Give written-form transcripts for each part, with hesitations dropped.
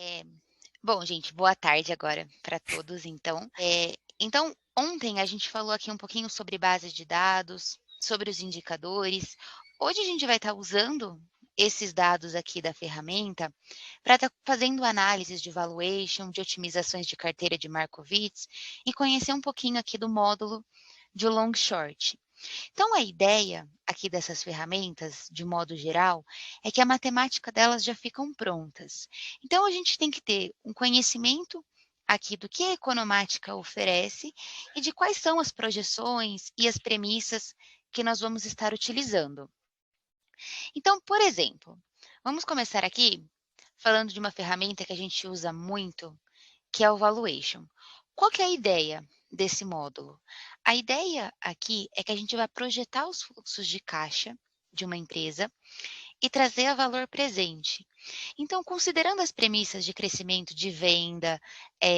É, bom, gente, boa tarde agora para todos, então. Então, ontem a gente falou aqui um pouquinho sobre bases de dados, sobre os indicadores. Hoje a gente vai estar usando esses dados aqui da ferramenta para estar fazendo análises de valuation, de otimizações de carteira de Markowitz e conhecer um pouquinho aqui do módulo de long short. Então, a ideia aqui dessas ferramentas, de modo geral, é que a matemática delas já ficam prontas. Então, a gente tem que ter um conhecimento aqui do que a economática oferece e de quais são as projeções e as premissas que nós vamos estar utilizando. Então, por exemplo, vamos começar aqui falando de uma ferramenta que a gente usa muito, que é o valuation. Qual que é a ideia desse módulo? A ideia aqui é que a gente vai projetar os fluxos de caixa de uma empresa e trazer a valor presente. Então, considerando as premissas de crescimento de venda,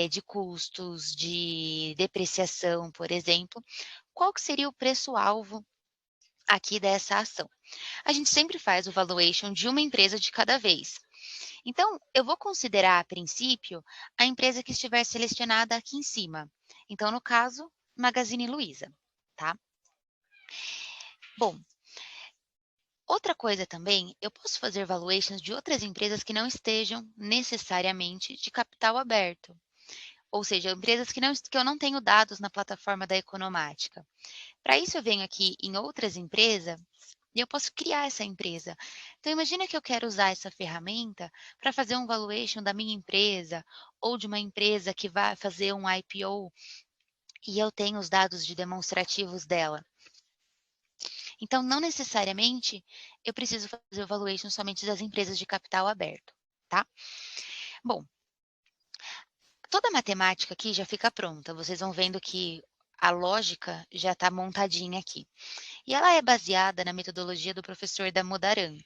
de custos, de depreciação, por exemplo, qual que seria o preço-alvo aqui dessa ação? A gente sempre faz o valuation de uma empresa de cada vez. Então, eu vou considerar, a princípio, a empresa que estiver selecionada aqui em cima. Então, no caso, Magazine Luiza, tá? Bom, outra coisa também, eu posso fazer valuations de outras empresas que não estejam necessariamente de capital aberto. Ou seja, empresas que eu não tenho dados na plataforma da Economática. Para isso, eu venho aqui em outras empresas e eu posso criar essa empresa. Então, imagina que eu quero usar essa ferramenta para fazer um valuation da minha empresa ou de uma empresa que vai fazer um IPO e eu tenho os dados de demonstrativos dela. Então, não necessariamente eu preciso fazer o valuation somente das empresas de capital aberto, tá? Bom, toda a matemática aqui já fica pronta. Vocês vão vendo que a lógica já está montadinha aqui. E ela é baseada na metodologia do professor Damodaran.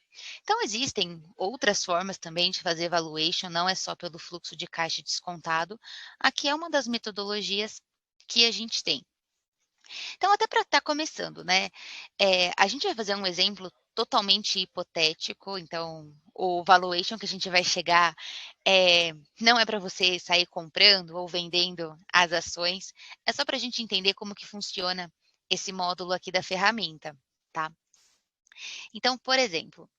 Então, existem outras formas também de fazer valuation, não é só pelo fluxo de caixa descontado. Aqui é uma das metodologias que a gente tem. Então, até para estar começando, né? A gente vai fazer um exemplo totalmente hipotético, então o valuation que a gente vai chegar não é para você sair comprando ou vendendo as ações, é só para a gente entender como que funciona esse módulo aqui da ferramenta, tá? Então, por exemplo,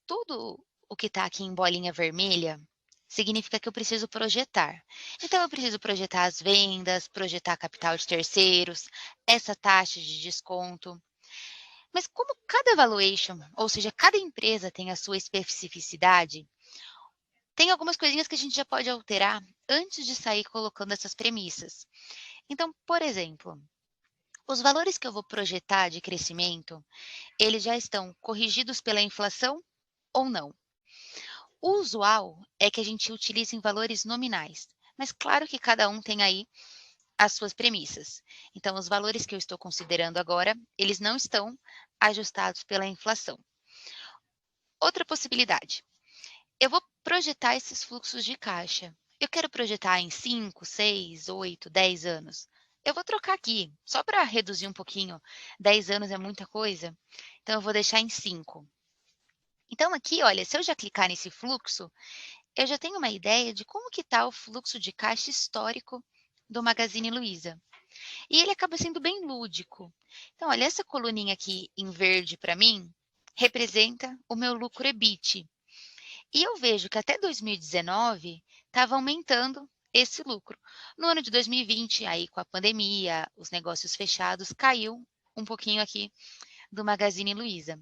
tudo o que está aqui em bolinha vermelha significa que eu preciso projetar. Então, eu preciso projetar as vendas, projetar capital de terceiros, essa taxa de desconto. Mas como cada valuation, ou seja, cada empresa tem a sua especificidade, tem algumas coisinhas que a gente já pode alterar antes de sair colocando essas premissas. Então, por exemplo, os valores que eu vou projetar de crescimento, eles já estão corrigidos pela inflação ou não? O usual é que a gente utilize em valores nominais, mas claro que cada um tem aí as suas premissas. Então, os valores que eu estou considerando agora, eles não estão ajustados pela inflação. Outra possibilidade, eu vou projetar esses fluxos de caixa. Eu quero projetar em 5, 6, 8, 10 anos. Eu vou trocar aqui, só para reduzir um pouquinho. 10 anos é muita coisa, então eu vou deixar em 5. Então aqui, olha, se eu já clicar nesse fluxo, eu já tenho uma ideia de como que está o fluxo de caixa histórico do Magazine Luiza. E ele acaba sendo bem lúdico. Então, olha, essa coluninha aqui em verde para mim representa o meu lucro EBIT. E eu vejo que até 2019 estava aumentando esse lucro. No ano de 2020, aí com a pandemia, os negócios fechados, caiu um pouquinho aqui do Magazine Luiza.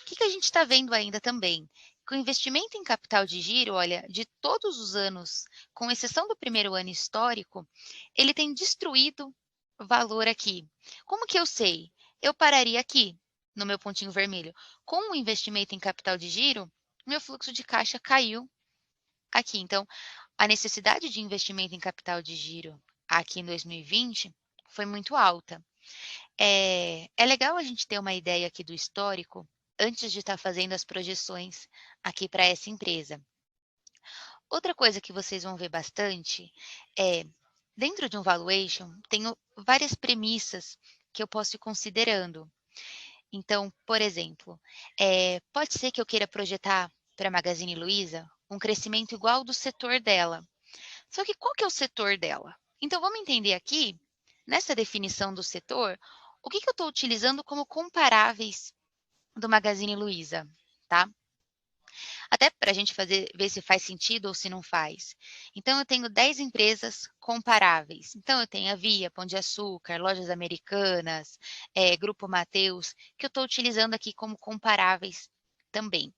O que a gente está vendo ainda também? Que o investimento em capital de giro, olha, de todos os anos, com exceção do primeiro ano histórico, ele tem destruído valor aqui. Como que eu sei? Eu pararia aqui, no meu pontinho vermelho. Com o investimento em capital de giro, meu fluxo de caixa caiu aqui. Então, a necessidade de investimento em capital de giro aqui em 2020 foi muito alta. É legal a gente ter uma ideia aqui do histórico antes de estar fazendo as projeções aqui para essa empresa. Outra coisa que vocês vão ver bastante é, dentro de um valuation, tenho várias premissas que eu posso ir considerando. Então, por exemplo, pode ser que eu queira projetar para a Magazine Luiza um crescimento igual ao do setor dela. Só que qual que é o setor dela? Então, vamos entender aqui, nessa definição do setor, o que, que eu estou utilizando como comparáveis do Magazine Luiza, tá? Até para a gente ver se faz sentido ou se não faz. Então, eu tenho 10 empresas comparáveis. Então, eu tenho a Via, Pão de Açúcar, Lojas Americanas, Grupo Mateus, que eu estou utilizando aqui como comparáveis também.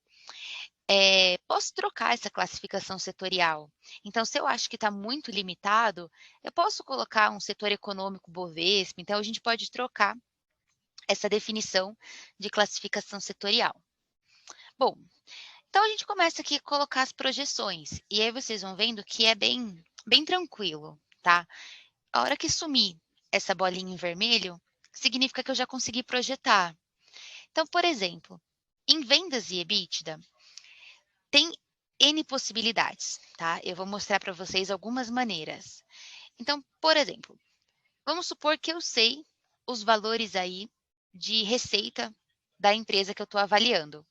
Posso trocar essa classificação setorial. Então, se eu acho que está muito limitado, eu posso colocar um setor econômico Bovespa. Então, a gente pode trocar essa definição de classificação setorial. Bom, então a gente começa aqui a colocar as projeções. E aí vocês vão vendo que é bem tranquilo, tá? A hora que sumir essa bolinha em vermelho, significa que eu já consegui projetar. Então, por exemplo, em vendas e EBITDA, tem N possibilidades, tá? Eu vou mostrar para vocês algumas maneiras. Então, por exemplo, vamos supor que eu sei os valores aí de receita da empresa que eu estou avaliando.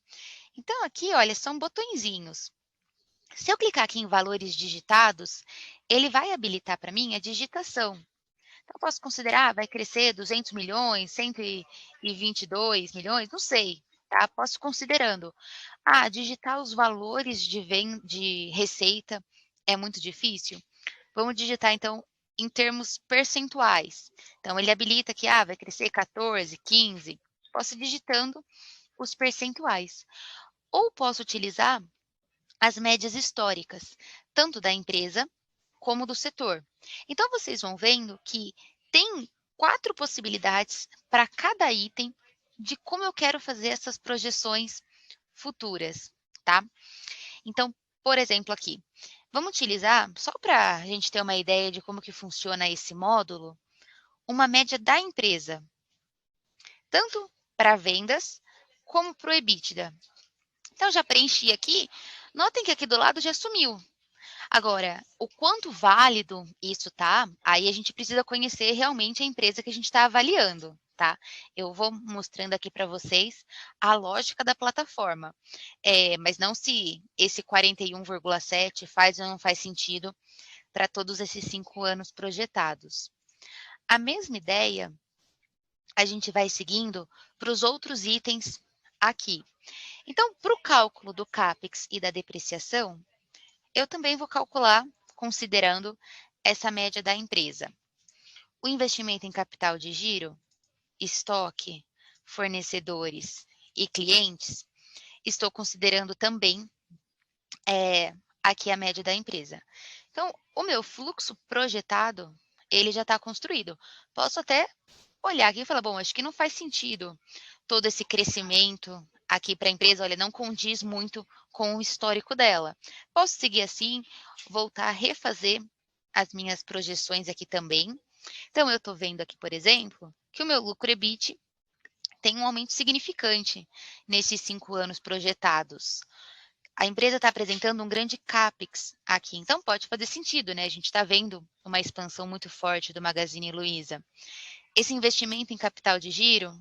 Então, aqui, olha, são botõezinhos. Se eu clicar aqui em valores digitados, ele vai habilitar para mim a digitação. Então, eu posso considerar, vai crescer 200 milhões, 122 milhões, não sei, tá? Posso considerando. Digitar os valores de receita é muito difícil? Vamos digitar, então, em termos percentuais. Então, ele habilita que vai crescer 14, 15. Posso ir digitando os percentuais. Ou posso utilizar as médias históricas, tanto da empresa como do setor. Então, vocês vão vendo que tem 4 possibilidades para cada item de como eu quero fazer essas projeções futuras, tá? Então, por exemplo, aqui, vamos utilizar, só para a gente ter uma ideia de como que funciona esse módulo, uma média da empresa, tanto para vendas como para o EBITDA. Então, já preenchi aqui, notem que aqui do lado já sumiu. Agora, o quanto válido isso tá, aí a gente precisa conhecer realmente a empresa que a gente está avaliando, tá? Eu vou mostrando aqui para vocês a lógica da plataforma, mas não se esse 41,7 faz ou não faz sentido para todos esses 5 anos projetados. A mesma ideia a gente vai seguindo para os outros itens aqui. Então, para o cálculo do CAPEX e da depreciação, eu também vou calcular considerando essa média da empresa. O investimento em capital de giro, estoque, fornecedores e clientes, estou considerando também aqui a média da empresa. Então, o meu fluxo projetado, ele já está construído. Posso até olhar aqui e falar, bom, acho que não faz sentido todo esse crescimento aqui para a empresa, olha, não condiz muito com o histórico dela. Posso seguir assim, voltar a refazer as minhas projeções aqui também. Então, eu estou vendo aqui, por exemplo, que o meu lucro EBIT tem um aumento significante nesses 5 anos projetados. A empresa está apresentando um grande CAPEX aqui, então pode fazer sentido, né? A gente está vendo uma expansão muito forte do Magazine Luiza. Esse investimento em capital de giro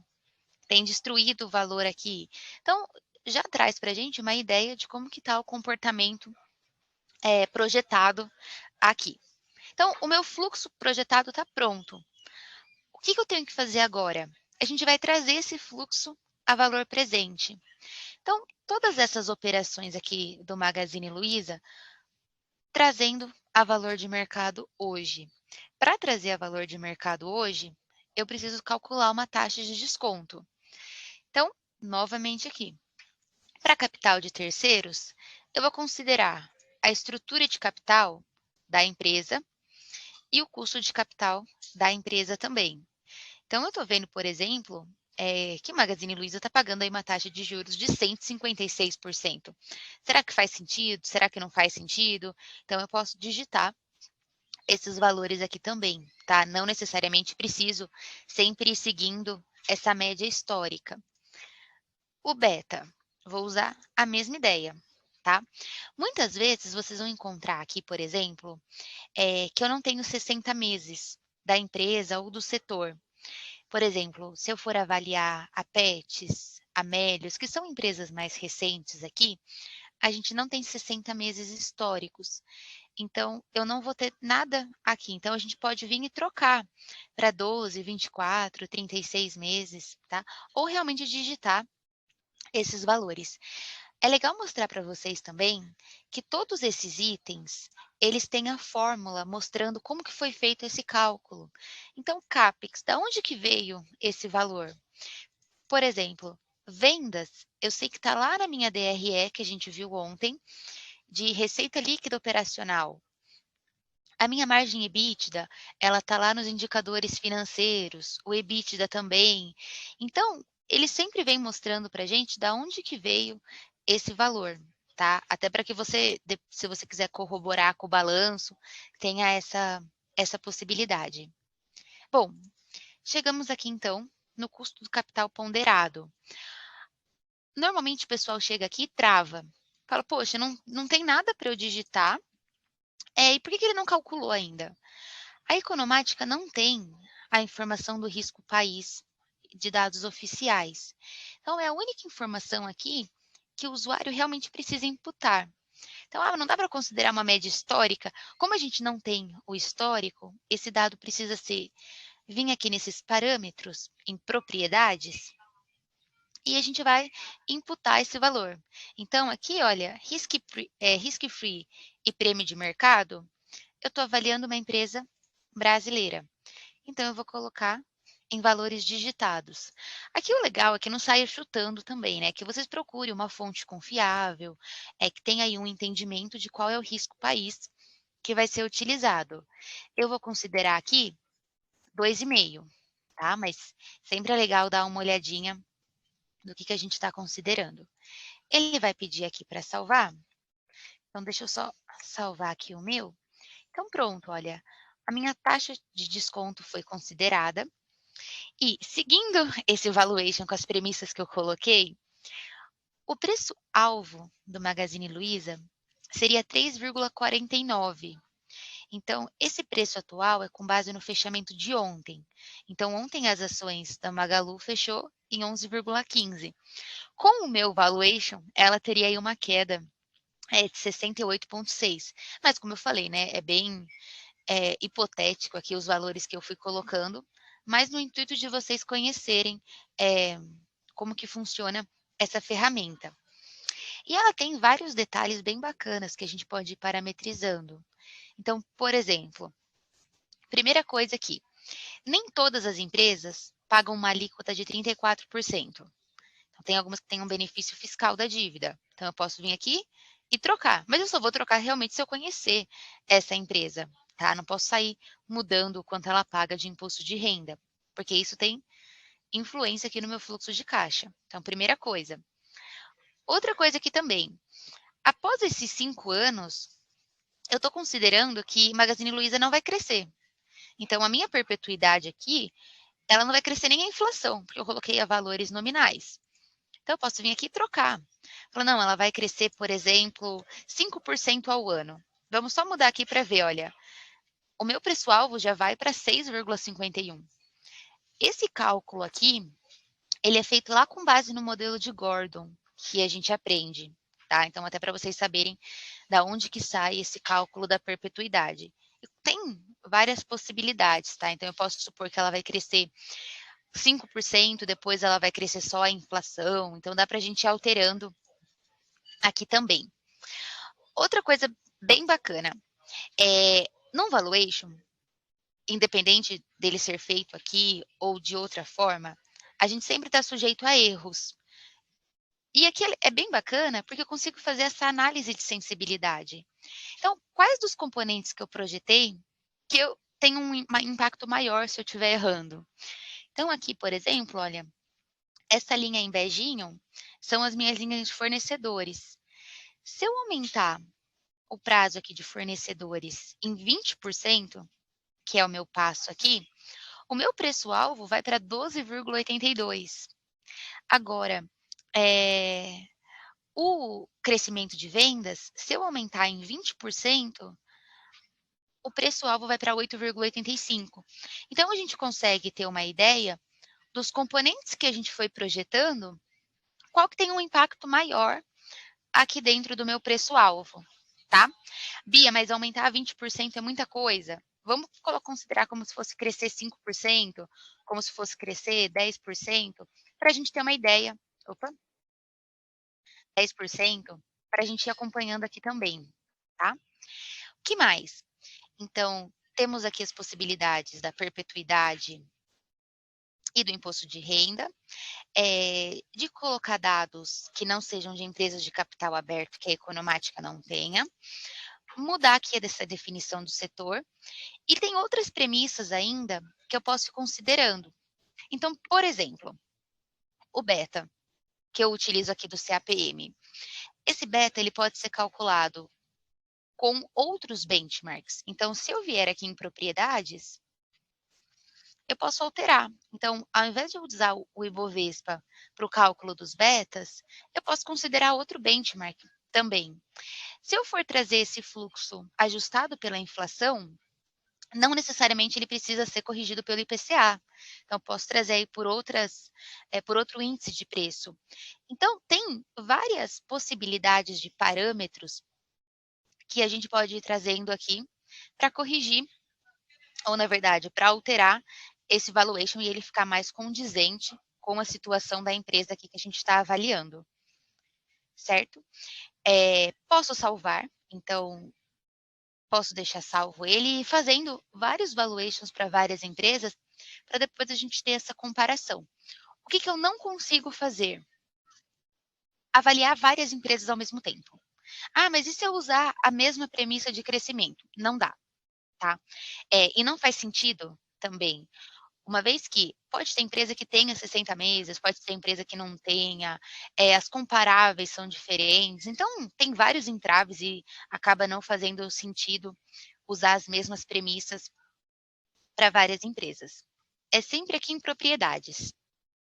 tem destruído o valor aqui. Então, já traz para a gente uma ideia de como que está o comportamento projetado aqui. Então, o meu fluxo projetado está pronto. O que eu tenho que fazer agora? A gente vai trazer esse fluxo a valor presente. Então, todas essas operações aqui do Magazine Luiza, trazendo a valor de mercado hoje. Para trazer a valor de mercado hoje, eu preciso calcular uma taxa de desconto. Então, novamente aqui. Para capital de terceiros, eu vou considerar a estrutura de capital da empresa e o custo de capital da empresa também. Então, eu estou vendo, por exemplo, que o Magazine Luiza está pagando aí uma taxa de juros de 156%. Será que faz sentido? Será que não faz sentido? Então, eu posso digitar esses valores aqui também, tá? Não necessariamente preciso sempre ir seguindo essa média histórica. O beta, vou usar a mesma ideia, tá? Muitas vezes vocês vão encontrar aqui, por exemplo, que eu não tenho 60 meses da empresa ou do setor. Por exemplo, se eu for avaliar a Petz, a Melios, que são empresas mais recentes aqui, a gente não tem 60 meses históricos. Então, eu não vou ter nada aqui. Então, a gente pode vir e trocar para 12, 24, 36 meses, tá? Ou realmente digitar esses valores. É legal mostrar para vocês também que todos esses itens, eles têm a fórmula mostrando como que foi feito esse cálculo. Então, CAPEX, da onde que veio esse valor? Por exemplo, vendas, eu sei que está lá na minha DRE, que a gente viu ontem, de receita líquida operacional. A minha margem EBITDA, ela está lá nos indicadores financeiros, o EBITDA também. Então, ele sempre vem mostrando para a gente da onde que veio esse valor, tá? Até para que você, se você quiser corroborar com o balanço, tenha essa possibilidade. Bom, chegamos aqui então no custo do capital ponderado. Normalmente o pessoal chega aqui e trava. Fala, poxa, não tem nada para eu digitar. E por que ele não calculou ainda? A Economática não tem a informação do risco país de dados oficiais. Então, é a única informação aqui que o usuário realmente precisa imputar. Então, não dá para considerar uma média histórica. Como a gente não tem o histórico, esse dado precisa vir aqui nesses parâmetros, em propriedades, e a gente vai imputar esse valor. Então, aqui, olha, risk free e prêmio de mercado, eu estou avaliando uma empresa brasileira. Então, eu vou colocar em valores digitados. Aqui o legal é que não saia chutando também, né? Que vocês procurem uma fonte confiável, que tenha aí um entendimento de qual é o risco país que vai ser utilizado. Eu vou considerar aqui 2,5, tá? Mas sempre é legal dar uma olhadinha do que a gente está considerando. Ele vai pedir aqui para salvar. Então, deixa eu só salvar aqui o meu. Então, pronto, olha, a minha taxa de desconto foi considerada. E seguindo esse valuation com as premissas que eu coloquei, o preço-alvo do Magazine Luiza seria 3,49. Então, esse preço atual é com base no fechamento de ontem. Então, ontem as ações da Magalu fechou em 11,15. Com o meu valuation, ela teria aí uma queda de 68,6. Mas, como eu falei, né, é bem hipotético aqui os valores que eu fui colocando, mas no intuito de vocês conhecerem como que funciona essa ferramenta. E ela tem vários detalhes bem bacanas que a gente pode ir parametrizando. Então, por exemplo, primeira coisa aqui, nem todas as empresas pagam uma alíquota de 34%. Então, tem algumas que têm um benefício fiscal da dívida. Então, eu posso vir aqui e trocar, mas eu só vou trocar realmente se eu conhecer essa empresa, tá? Não posso sair mudando o quanto ela paga de imposto de renda, porque isso tem influência aqui no meu fluxo de caixa. Então, primeira coisa. Outra coisa aqui também, após esses 5 anos, eu estou considerando que Magazine Luiza não vai crescer. Então, a minha perpetuidade aqui, ela não vai crescer nem a inflação, porque eu coloquei a valores nominais. Então, eu posso vir aqui e trocar. Falar, não, ela vai crescer, por exemplo, 5% ao ano. Vamos só mudar aqui para ver, olha. O meu preço-alvo já vai para 6,51. Esse cálculo aqui, ele é feito lá com base no modelo de Gordon, que a gente aprende, tá? Então, até para vocês saberem da onde que sai esse cálculo da perpetuidade. Tem várias possibilidades, tá? Então, eu posso supor que ela vai crescer 5%, depois ela vai crescer só a inflação. Então, dá para a gente ir alterando aqui também. Outra coisa bem bacana, no valuation, independente dele ser feito aqui ou de outra forma, a gente sempre está sujeito a erros. E aqui é bem bacana porque eu consigo fazer essa análise de sensibilidade. Então, quais dos componentes que eu projetei que eu tenho um impacto maior se eu estiver errando? Então, aqui, por exemplo, olha, essa linha em beijinho são as minhas linhas de fornecedores. Se eu aumentar o prazo aqui de fornecedores em 20%, que é o meu passo aqui, o meu preço-alvo vai para 12,82. Agora, o crescimento de vendas, se eu aumentar em 20%, o preço-alvo vai para 8,85. Então, a gente consegue ter uma ideia dos componentes que a gente foi projetando, qual que tem um impacto maior aqui dentro do meu preço-alvo, tá? Bia, mas aumentar 20% é muita coisa. Vamos considerar como se fosse crescer 5%, como se fosse crescer 10%, para a gente ter uma ideia. Opa, 10%, para a gente ir acompanhando aqui também, tá? O que mais? Então, temos aqui as possibilidades da perpetuidade e do imposto de renda, de colocar dados que não sejam de empresas de capital aberto que a Economática não tenha, mudar aqui dessa definição do setor, e tem outras premissas ainda que eu posso ir considerando. Então, por exemplo, o beta, que eu utilizo aqui do CAPM. Esse beta ele pode ser calculado com outros benchmarks. Então, se eu vier aqui em propriedades, eu posso alterar. Então, ao invés de eu usar o Ibovespa para o cálculo dos betas, eu posso considerar outro benchmark também. Se eu for trazer esse fluxo ajustado pela inflação, não necessariamente ele precisa ser corrigido pelo IPCA. Então, posso trazer aí por outro índice de preço. Então, tem várias possibilidades de parâmetros que a gente pode ir trazendo aqui para corrigir, ou na verdade, para alterar esse valuation e ele ficar mais condizente com a situação da empresa aqui que a gente está avaliando, certo? Posso salvar, então posso deixar salvo ele e fazendo vários valuations para várias empresas, para depois a gente ter essa comparação. O que eu não consigo fazer? Avaliar várias empresas ao mesmo tempo. Ah, mas e se eu usar a mesma premissa de crescimento? Não dá, tá? E não faz sentido também, uma vez que pode ter empresa que tenha 60 meses, pode ter empresa que não tenha, as comparáveis são diferentes, então tem vários entraves e acaba não fazendo sentido usar as mesmas premissas para várias empresas. É sempre aqui em propriedades,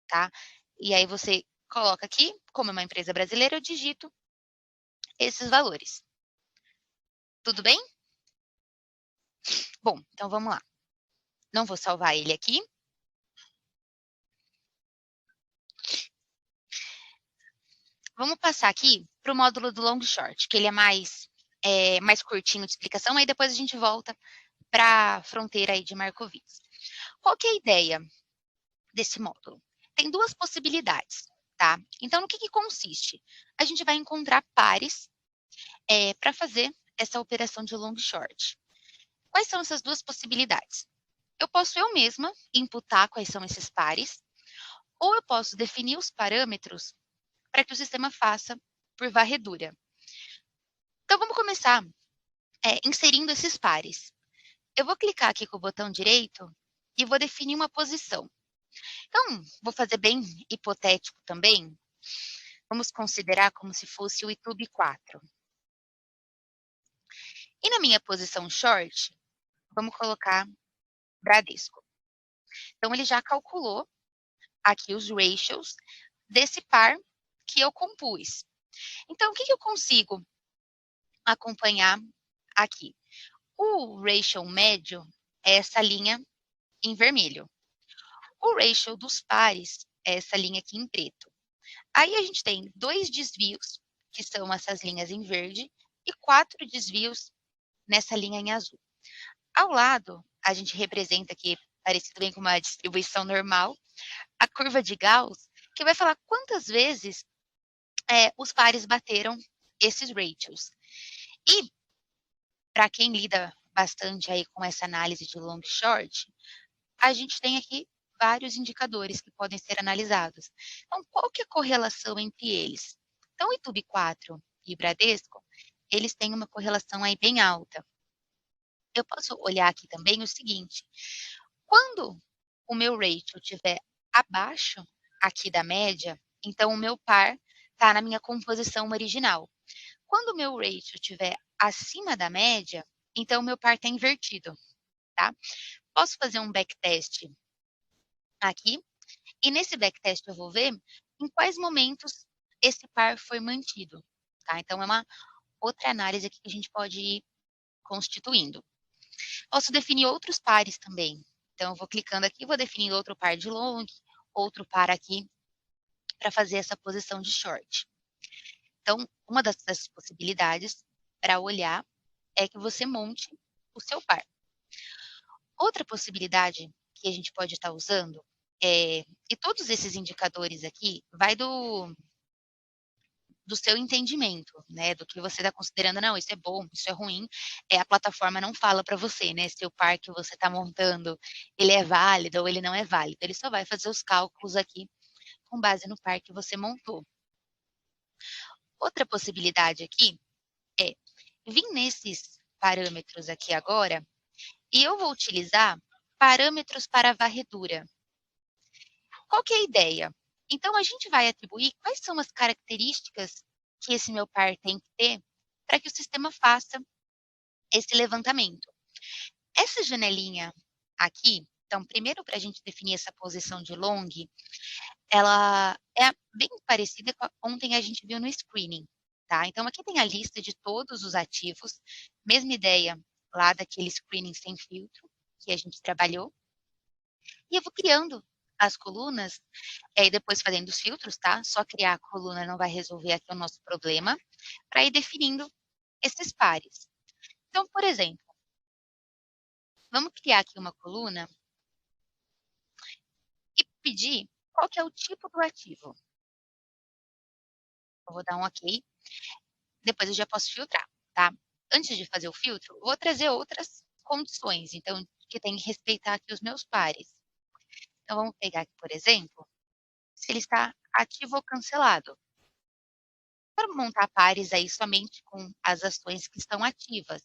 tá? E aí você coloca aqui, como é uma empresa brasileira, eu digito esses valores. Tudo bem? Bom, então vamos lá. Não vou salvar ele aqui. Vamos passar aqui para o módulo do long short, que ele é mais curtinho de explicação, aí depois a gente volta para a fronteira aí de Markowitz. Qual que é a ideia desse módulo? Tem duas possibilidades, tá? Então, no que consiste? A gente vai encontrar pares para fazer essa operação de long short. Quais são essas duas possibilidades? Eu posso eu mesma imputar quais são esses pares, ou eu posso definir os parâmetros para que o sistema faça por varredura. Então, vamos começar inserindo esses pares. Eu vou clicar aqui com o botão direito e vou definir uma posição. Então, vou fazer bem hipotético também. Vamos considerar como se fosse o YouTube 4. E na minha posição short, vamos colocar Bradesco. Então, ele já calculou aqui os ratios desse par que eu compus. Então, o que eu consigo acompanhar aqui? O ratio médio é essa linha em vermelho. O ratio dos pares é essa linha aqui em preto. Aí a gente tem 2 desvios, que são essas linhas em verde, e 4 desvios nessa linha em azul. Ao lado, a gente representa aqui, parecido bem com uma distribuição normal, a curva de Gauss, que vai falar quantas vezes os pares bateram esses ratios. E, para quem lida bastante aí com essa análise de long short, a gente tem aqui vários indicadores que podem ser analisados. Então, qual que é a correlação entre eles? Então, o YouTube 4 e o Bradesco, eles têm uma correlação aí bem alta. Eu posso olhar aqui também o seguinte, quando o meu ratio estiver abaixo aqui da média, então o meu par está na minha composição original. Quando o meu ratio estiver acima da média, então o meu par está invertido, tá? Posso fazer um backtest aqui, e nesse backtest eu vou ver em quais momentos esse par foi mantido, tá? Então é uma outra análise aqui que a gente pode ir constituindo. Posso definir outros pares também. Então eu vou clicando aqui, vou definir outro par de long, outro par aqui para fazer essa posição de short. Então, uma dessas possibilidades para olhar é que você monte o seu par. Outra possibilidade que a gente pode estar usando, e todos esses indicadores aqui vai do seu entendimento, né, do que você está considerando, não, isso é bom, isso é ruim, a plataforma não fala para você, né, se o par que você está montando, ele é válido ou ele não é válido, ele só vai fazer os cálculos aqui com base no par que você montou. Outra possibilidade aqui é vir nesses parâmetros aqui agora, e eu vou utilizar parâmetros para varredura. Qual que é a ideia? Então a gente vai atribuir quais são as características que esse meu par tem que ter para que o sistema faça esse levantamento. Essa janelinha aqui, então primeiro para a gente definir essa posição de long, ela é bem parecida com a ontem a gente viu no screening, tá. Então aqui tem a lista de todos os ativos, mesma ideia lá daquele screening sem filtro que a gente trabalhou, e eu vou criando as colunas, e depois fazendo os filtros, tá, só criar a coluna não vai resolver aqui o nosso problema, para ir definindo esses pares. Então, por exemplo, vamos criar aqui uma coluna e pedir qual que é o tipo do ativo. Eu vou dar um ok, depois eu já posso filtrar, tá. Antes de fazer o filtro, vou trazer outras condições, então, que tem que respeitar aqui os meus pares. Então vamos pegar aqui, por exemplo, se ele está ativo ou cancelado. Para montar pares aí somente com as ações que estão ativas.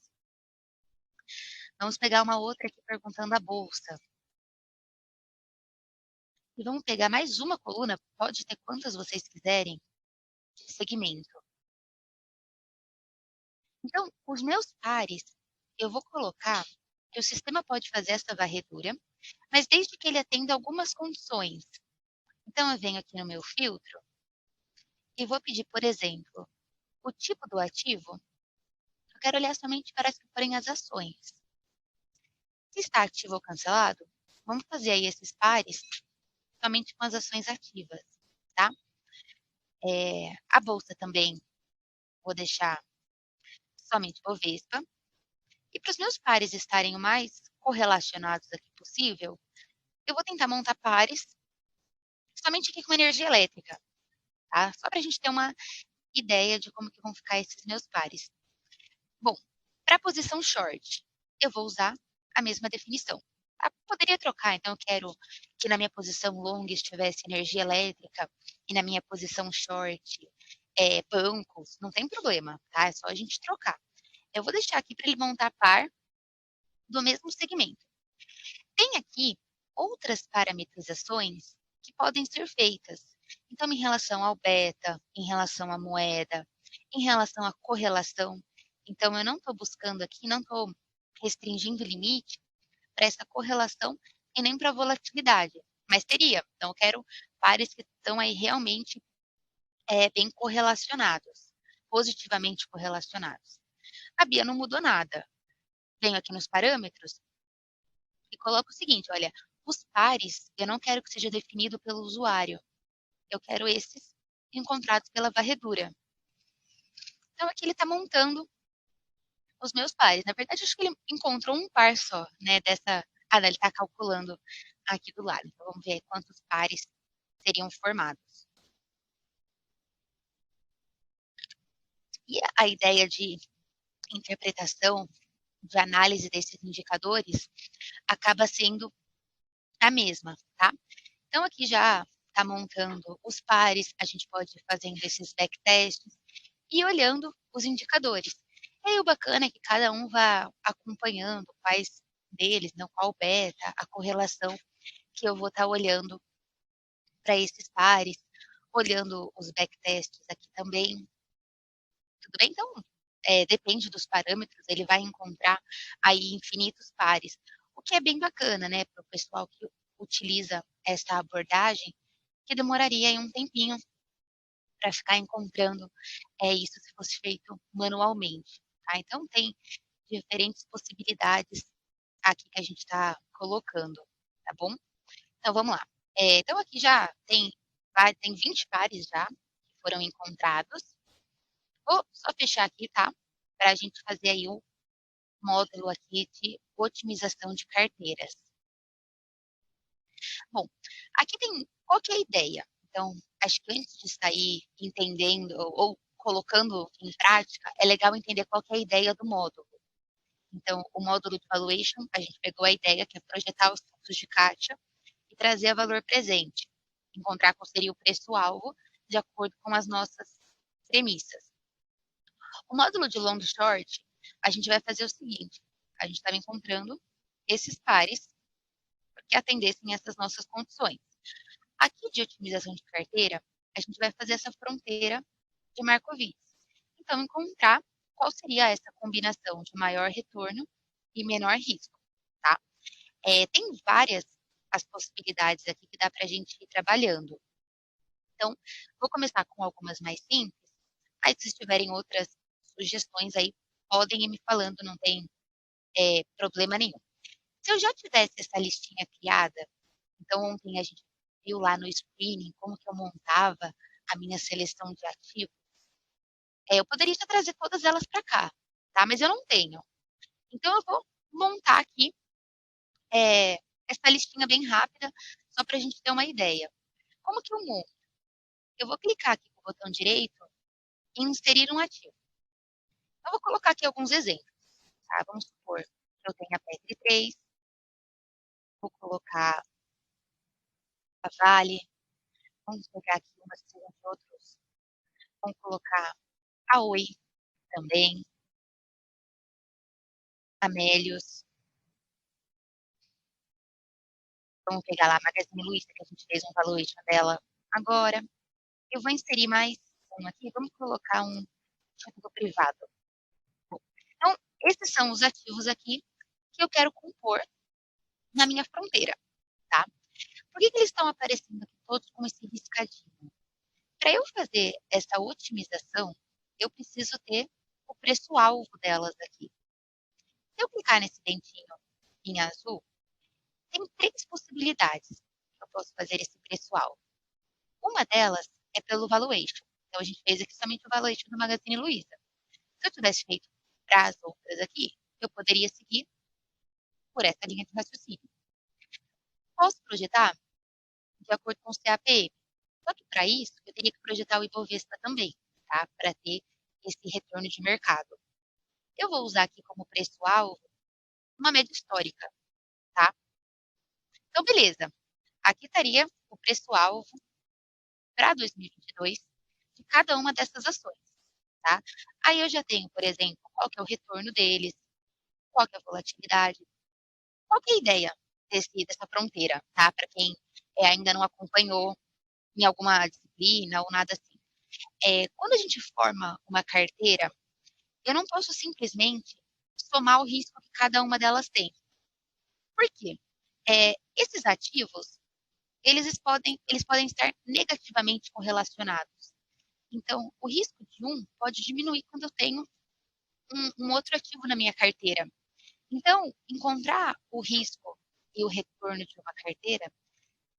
Vamos pegar uma outra aqui perguntando a bolsa. E vamos pegar mais uma coluna, pode ter quantas vocês quiserem, de segmento. Então, os meus pares, eu vou colocar que o sistema pode fazer essa varredura, mas desde que ele atenda algumas condições. Então, eu venho aqui no meu filtro e vou pedir, por exemplo, o tipo do ativo, eu quero olhar somente para se forem as ações. Se está ativo ou cancelado, vamos fazer aí esses pares somente com as ações ativas, tá? A bolsa também vou deixar somente Bovespa. E para os meus pares estarem o mais correlacionados aqui possível, eu vou tentar montar pares somente aqui com energia elétrica, tá? Só para a gente ter uma ideia de como que vão ficar esses meus pares. Bom, para a posição short, eu vou usar a mesma definição. Tá? Poderia trocar, então eu quero que na minha posição long estivesse energia elétrica e na minha posição short bancos, não tem problema, tá? É só a gente trocar. Eu vou deixar aqui para ele montar par do mesmo segmento. Tem aqui outras parametrizações que podem ser feitas. Então, em relação ao beta, em relação à moeda, em relação à correlação. Então, eu não estou buscando aqui, não estou restringindo o limite para essa correlação e nem para a volatilidade, mas teria. Então, eu quero pares que estão aí realmente bem correlacionados, positivamente correlacionados. A Bia não mudou nada. Venho aqui nos parâmetros e coloco o seguinte, olha, os pares eu não quero que seja definido pelo usuário, eu quero esses encontrados pela varredura. Então aqui ele está montando os meus pares. Na verdade, acho que ele encontrou um par só, né, dessa... Ah, não, ele está calculando aqui do lado. Então vamos ver quantos pares seriam formados. E a ideia de interpretação, de análise desses indicadores, acaba sendo a mesma, tá? Então, aqui já está montando os pares, a gente pode ir fazendo esses backtests e olhando os indicadores. E aí, o bacana é que cada um vá acompanhando quais deles, não, qual beta, a correlação que eu vou estar olhando para esses pares, olhando os backtests aqui também. Tudo bem? Então, depende dos parâmetros, ele vai encontrar aí infinitos pares, o que é bem bacana, né, para o pessoal que utiliza essa abordagem, que demoraria aí um tempinho para ficar encontrando isso se fosse feito manualmente, tá. Então tem diferentes possibilidades aqui que a gente está colocando, tá bom? Então vamos lá. Então aqui já tem 20 pares já que foram encontrados. fechar aqui, tá, para a gente fazer aí o módulo aqui de otimização de carteiras. Bom, aqui tem qual que é a ideia? Então, acho que antes de sair entendendo ou colocando em prática, é legal entender qual que é a ideia do módulo. Então, o módulo de valuation, a gente pegou a ideia que é projetar os fluxos de caixa e trazer a valor presente, encontrar qual seria o preço-alvo de acordo com as nossas premissas. O módulo de long short, a gente vai fazer o seguinte: a gente estava encontrando esses pares que atendessem essas nossas condições. Aqui de otimização de carteira, a gente vai fazer essa fronteira de Markowitz. Então, encontrar qual seria essa combinação de maior retorno e menor risco, tá? Tem várias as possibilidades aqui que dá para a gente ir trabalhando. Então, vou começar com algumas mais simples, aí se tiverem outras sugestões aí, podem ir me falando, não tem problema nenhum. Se eu já tivesse essa listinha criada, então ontem a gente viu lá no screening como que eu montava a minha seleção de ativos, eu poderia já trazer todas elas para cá, tá, mas eu não tenho. Então eu vou montar aqui, essa listinha bem rápida, só para a gente ter uma ideia. Como que eu monto? Eu vou clicar aqui com o botão direito e inserir um ativo. Eu vou colocar aqui alguns exemplos, tá, vamos supor que eu tenha a Petri3, vou colocar a Vale, vamos pegar aqui umas que sejam de outros, vamos colocar a Oi também, a Melios, vamos pegar lá a Magazine Luiza, que a gente fez um valuation dela agora. Eu vou inserir mais um aqui, vamos colocar um título privado. Então, esses são os ativos aqui que eu quero compor na minha fronteira, tá? Por que eles estão aparecendo aqui todos com esse riscadinho? Para eu fazer essa otimização, eu preciso ter o preço-alvo delas aqui. Se eu clicar nesse dentinho em azul, tem 3 possibilidades que eu posso fazer esse preço-alvo. Uma delas é pelo valuation. Então, a gente fez aqui somente o valuation do Magazine Luiza. Se eu tivesse feito para as outras aqui, eu poderia seguir por essa linha de raciocínio. Posso projetar de acordo com o CAPM. Só que para isso, eu teria que projetar o Ibovespa também, tá? Para ter esse retorno de mercado. Eu vou usar aqui como preço-alvo uma média histórica, tá? Então, beleza. Aqui estaria o preço-alvo para 2022 de cada uma dessas ações, tá? Aí eu já tenho, por exemplo, qual que é o retorno deles, qual que é a volatilidade, qual que é a ideia dessa fronteira, tá? Para quem ainda não acompanhou em alguma disciplina ou nada assim. Quando a gente forma uma carteira, eu não posso simplesmente somar o risco que cada uma delas tem. Por quê? Esses ativos, eles podem estar negativamente correlacionados. Então, o risco de um pode diminuir quando eu tenho um outro ativo na minha carteira. Então, encontrar o risco e o retorno de uma carteira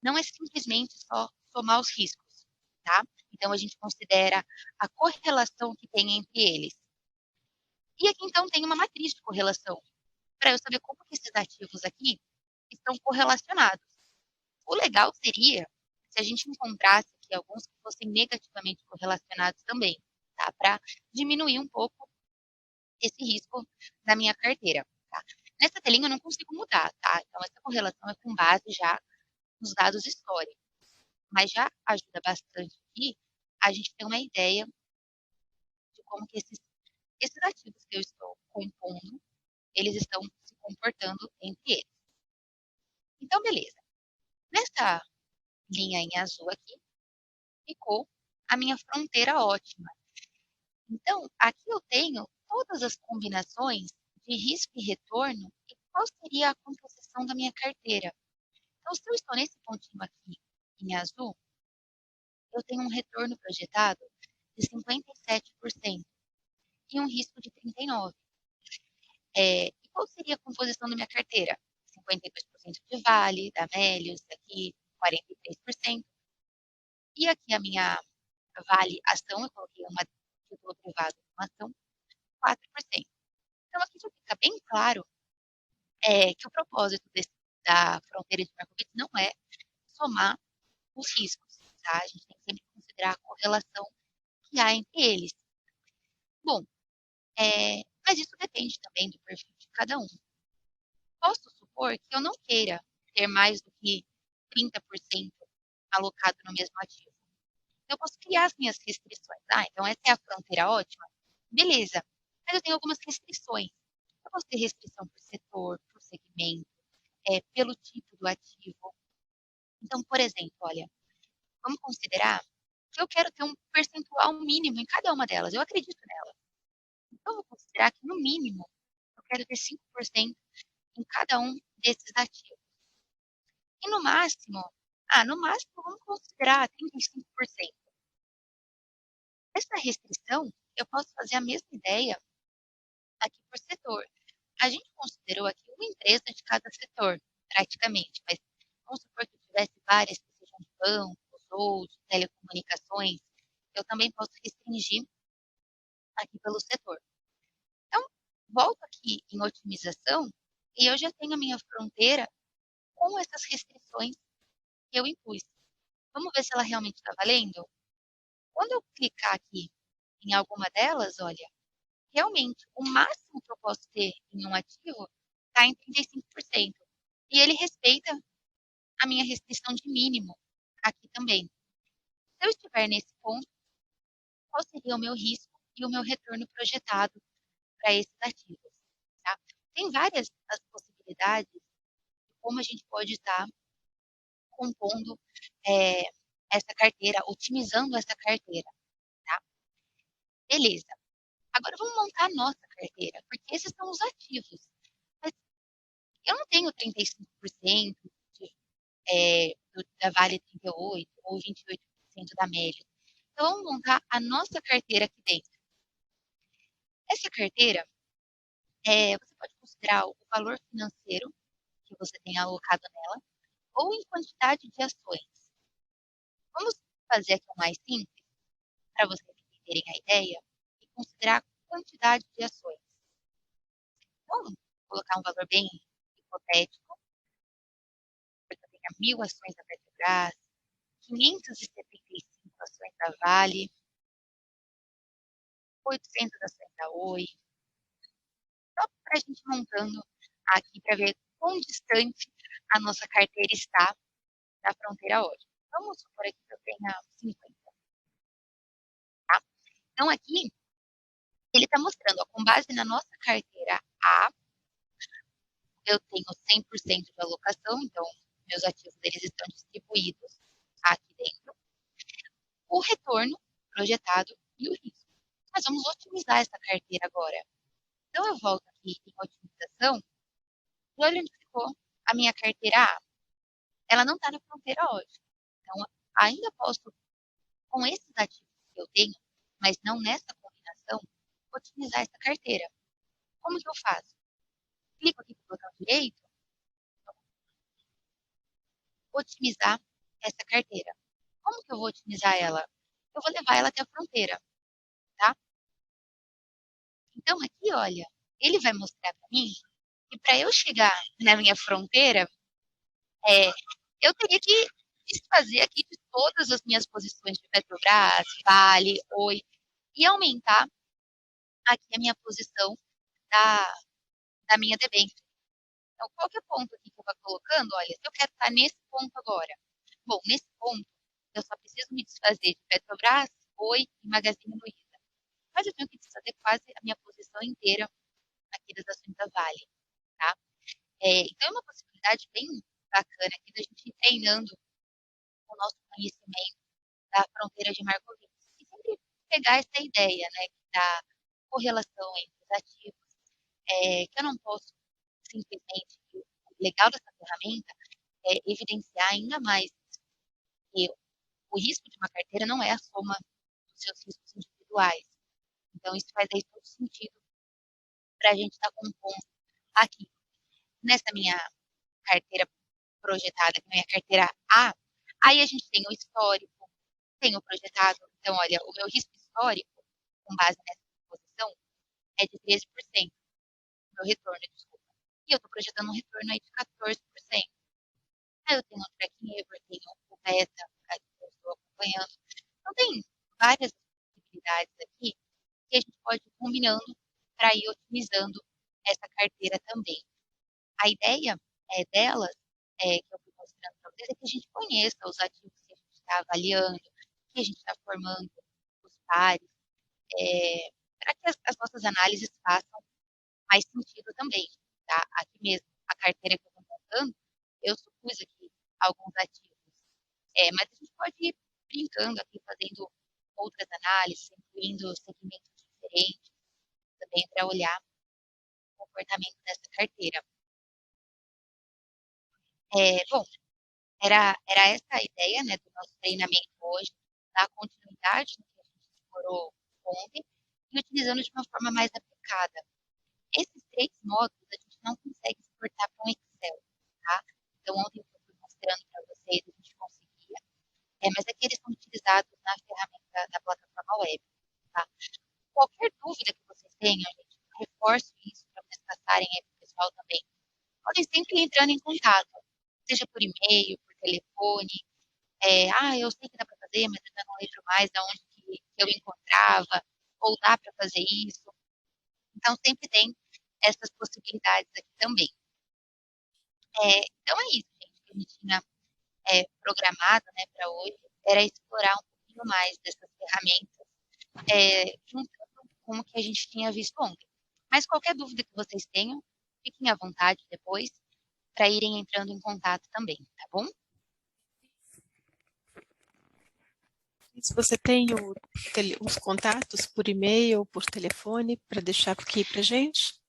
não é simplesmente só somar os riscos, tá? Então, a gente considera a correlação que tem entre eles. E aqui, então, tem uma matriz de correlação, para eu saber como que esses ativos aqui estão correlacionados. O legal seria se a gente encontrasse aqui alguns que fossem negativamente correlacionados também, tá? Para diminuir um pouco esse risco da minha carteira, tá? Nessa telinha eu não consigo mudar, tá? Então, essa correlação é com base já nos dados históricos, mas já ajuda bastante aqui a gente ter uma ideia de como que esses ativos que eu estou compondo, eles estão se comportando entre eles. Então, beleza. Nessa linha em azul aqui, ficou a minha fronteira ótima. Então, aqui eu tenho todas as combinações de risco e retorno e qual seria a composição da minha carteira. Então, se eu estou nesse pontinho aqui em azul, eu tenho um retorno projetado de 57% e um risco de 39%. E qual seria a composição da minha carteira? 52% de Vale, da Melius, aqui 43%. E aqui a minha Vale ação, eu coloquei uma título aprovado uma ação, 4%. Então aqui já fica bem claro, que o propósito da fronteira de Markowitz não é somar os riscos, tá? A gente tem que sempre considerar a correlação que há entre eles. Bom, mas isso depende também do perfil de cada um. Posso supor que eu não queira ter mais do que 30% alocado no mesmo ativo. Eu posso criar as minhas restrições. Então essa é a fronteira ótima? Beleza. Mas eu tenho algumas restrições. Eu posso ter restrição por setor, por segmento, pelo tipo do ativo. Então, por exemplo, olha, vamos considerar que eu quero ter um percentual mínimo em cada uma delas. Eu acredito nela. Então, eu vou considerar que, no mínimo, eu quero ter 5% em cada um desses ativos. E no máximo, vamos considerar 35%. Essa restrição, eu posso fazer a mesma ideia aqui por setor. A gente considerou aqui uma empresa de cada setor, praticamente, mas vamos supor que eu tivesse várias que sejam de bancos ou de telecomunicações, eu também posso restringir aqui pelo setor. Então, volto aqui em otimização e eu já tenho a minha fronteira com essas restrições que eu impus. Vamos ver se ela realmente está valendo? Quando eu clicar aqui em alguma delas, olha, realmente o máximo que eu posso ter em um ativo está em 35%. E ele respeita a minha restrição de mínimo aqui também. Se eu estiver nesse ponto, qual seria o meu risco e o meu retorno projetado para esses ativos? Tá? Tem várias as possibilidades de como a gente pode estar compondo essa carteira, otimizando essa carteira. Tá? Beleza. Agora vamos montar a nossa carteira, porque esses são os ativos. Mas eu não tenho 35% da Vale 38 ou 28% da Melius. Então, vamos montar a nossa carteira aqui dentro. Essa carteira, você pode considerar o valor financeiro que você tem alocado nela ou em quantidade de ações. Vamos fazer aqui o mais simples, para vocês entenderem a ideia, e considerar a quantidade de ações. Então, vou colocar um valor bem hipotético, porque eu tenho 1.000 ações da Petrobras, 575 ações da Vale, 800 ações da Oi, só para a gente montando aqui para ver quão distante a nossa carteira está da fronteira ótima. Vamos supor aqui que eu tenha 50, tá? Então aqui ele está mostrando, ó, com base na nossa carteira A, eu tenho 100% de alocação, então meus ativos eles estão distribuídos aqui dentro, o retorno projetado e o risco. Nós vamos otimizar essa carteira agora. Então eu volto aqui em otimização e olha onde ficou a minha carteira A. Ela não está na fronteira hoje. Então ainda posso, com esses ativos que eu tenho, mas não nessa combinação, otimizar essa carteira. Como que eu faço? Clico aqui no botão direito, otimizar essa carteira. Como que eu vou otimizar ela? Eu vou levar ela até a fronteira, tá? Então aqui, olha, ele vai mostrar para mim que para eu chegar na minha fronteira, é, eu teria que desfazer aqui de todas as minhas posições de Petrobras, Vale, Oi, e aumentar aqui a minha posição da, da minha debênture. Então, qualquer ponto aqui que eu vá colocando, olha, se eu quero estar nesse ponto agora, bom, nesse ponto, eu só preciso me desfazer de Petrobras, Oi e Magazine Luiza. Mas eu tenho que desfazer quase a minha posição inteira aqui das ações da Vale, tá? Então, é uma possibilidade bem bacana aqui da gente ir treinando o nosso conhecimento da fronteira de Markowitz. E sempre pegar essa ideia, né, da correlação entre os ativos, que eu não posso simplesmente, o legal dessa ferramenta é evidenciar ainda mais que o risco de uma carteira não é a soma dos seus riscos individuais. Então, isso faz aí todo sentido para a gente estar compondo aqui. Nessa minha carteira projetada, que é a minha carteira A, aí a gente tem o histórico, tem o projetado. Então, olha, o meu risco histórico, com base é de 13%, meu retorno, desculpa. E eu estou projetando um retorno aí de 14%. Aí eu tenho o Track-Never, tenho o Beta, que eu estou acompanhando. Então tem várias possibilidades aqui que a gente pode ir combinando para ir otimizando essa carteira também. A ideia delas, que eu fui mostrando para vocês, é que a gente conheça os ativos que a gente está avaliando, que a gente está formando os pares, para que as nossas análises façam mais sentido também. Tá? Aqui mesmo, a carteira que eu estou montando, eu supus aqui alguns ativos, mas a gente pode ir brincando aqui, fazendo outras análises, incluindo segmentos diferentes, também para olhar o comportamento dessa carteira. Bom, era essa a ideia, né, do nosso treinamento hoje, dar continuidade no que a gente explorou ontem e utilizando de uma forma mais aplicada. Esses 3 módulos a gente não consegue exportar para um Excel, tá? Então, ontem eu fui mostrando para vocês, a gente conseguia, mas aqui eles são utilizados na ferramenta da plataforma web, tá? Qualquer dúvida que vocês tenham, gente, reforço isso para vocês passarem aí para o pessoal também. Podem sempre ir entrando em contato, seja por e-mail, por telefone. Eu sei que dá para fazer, mas eu já não lembro mais de onde que eu encontrava, ou dá para fazer isso. Então, sempre tem essas possibilidades aqui também. Então, é isso, gente, que a gente tinha programado, né, para hoje, era explorar um pouquinho mais dessas ferramentas, juntando com o que a gente tinha visto ontem. Mas qualquer dúvida que vocês tenham, fiquem à vontade depois para irem entrando em contato também, tá bom? Se você tem os contatos por e-mail, por telefone, para deixar aqui para gente?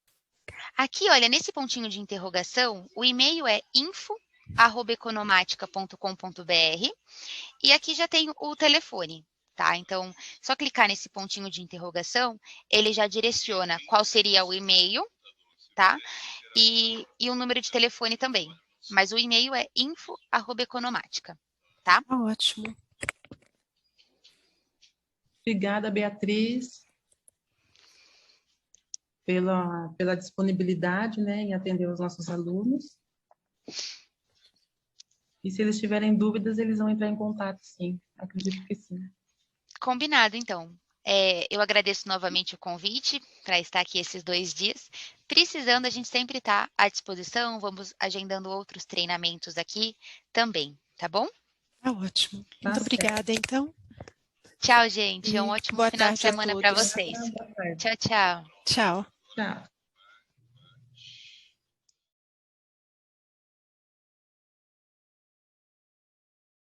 Aqui, olha, nesse pontinho de interrogação, o e-mail é info@economatica.com.br e aqui já tem o telefone, tá? Então, só clicar nesse pontinho de interrogação, ele já direciona qual seria o e-mail, tá? E o número de telefone também. Mas o e-mail é info@economatica, tá? Ótimo. Obrigada, Beatriz, pela disponibilidade, né, em atender os nossos alunos. E se eles tiverem dúvidas, eles vão entrar em contato, sim. Acredito que sim. Combinado, então. Eu agradeço novamente o convite para estar aqui esses 2 dias. Precisando, a gente sempre está à disposição, vamos agendando outros treinamentos aqui também, tá bom? Tá ótimo. Tá Muito certo. obrigada, então. Tchau, gente. E Um ótimo boa final de tarde a semana para todos. vocês. Boa tarde. Tchau, tchau. Tchau. Tchau.